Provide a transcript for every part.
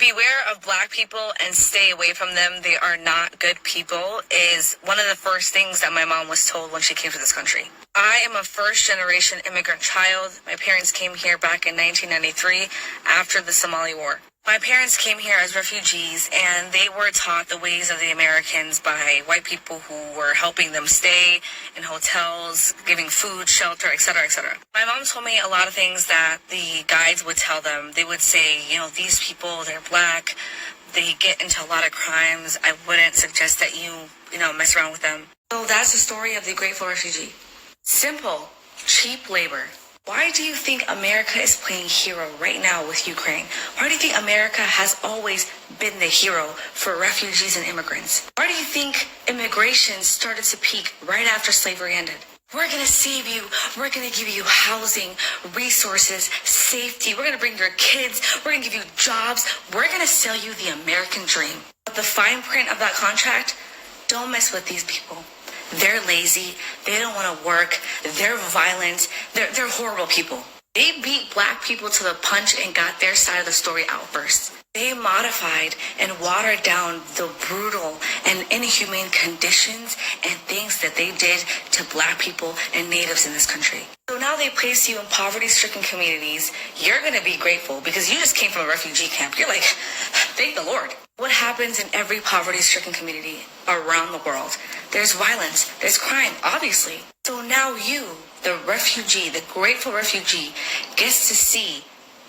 Beware of black people and stay away from them. They are not good people is one of the first things that my mom was told when she came to this country. I am a first-generation immigrant child. My parents came here back in 1993 after the Somali War. My parents came here as refugees, and they were taught the ways of the Americans by white people who were helping them stay in hotels, giving food, shelter, etc., etc. My mom told me a lot of things that the guides would tell them. They would say, these people, they're black, they get into a lot of crimes. I wouldn't suggest that you mess around with them. So that's the story of the grateful refugee. Simple, cheap labor. Why do you think America is playing hero right now with Ukraine? Why do you think America has always been the hero for refugees and immigrants? Why do you think immigration started to peak right after slavery ended? We're going to save you. We're going to give you housing, resources, safety. We're going to bring your kids. We're going to give you jobs. We're going to sell you the American dream. But the fine print of that contract, don't mess with these people. They're lazy. They don't want to work. They're violent. They're horrible people. They beat black people to the punch and got their side of the story out first. They modified and watered down the brutal and inhumane conditions and things that they did to black people and natives in this country. So now they place you in poverty-stricken communities. You're going to be grateful because you just came from a refugee camp. You're like, thank the Lord. What happens in every poverty-stricken community around the world? There's violence, there's crime, obviously. So now you, the refugee, the grateful refugee, gets to see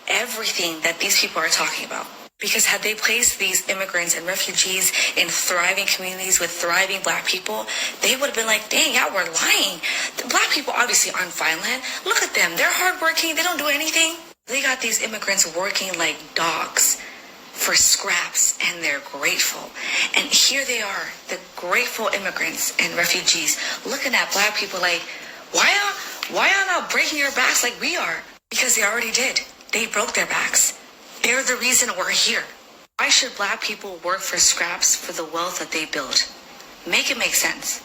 everything that these people are talking about. Because had they placed these immigrants and refugees in thriving communities with thriving black people, they would have been like, dang, y'all were lying. The black people obviously aren't violent. Look at them. They're hardworking. They don't do anything. They got these immigrants working like dogs for scraps, and they're grateful. And here they are, the grateful immigrants and refugees, looking at black people like, why y'all not breaking your backs like we are? Because they already did. They broke their backs. They're the reason we're here. Why should black people work for scraps for the wealth that they built? Make it make sense.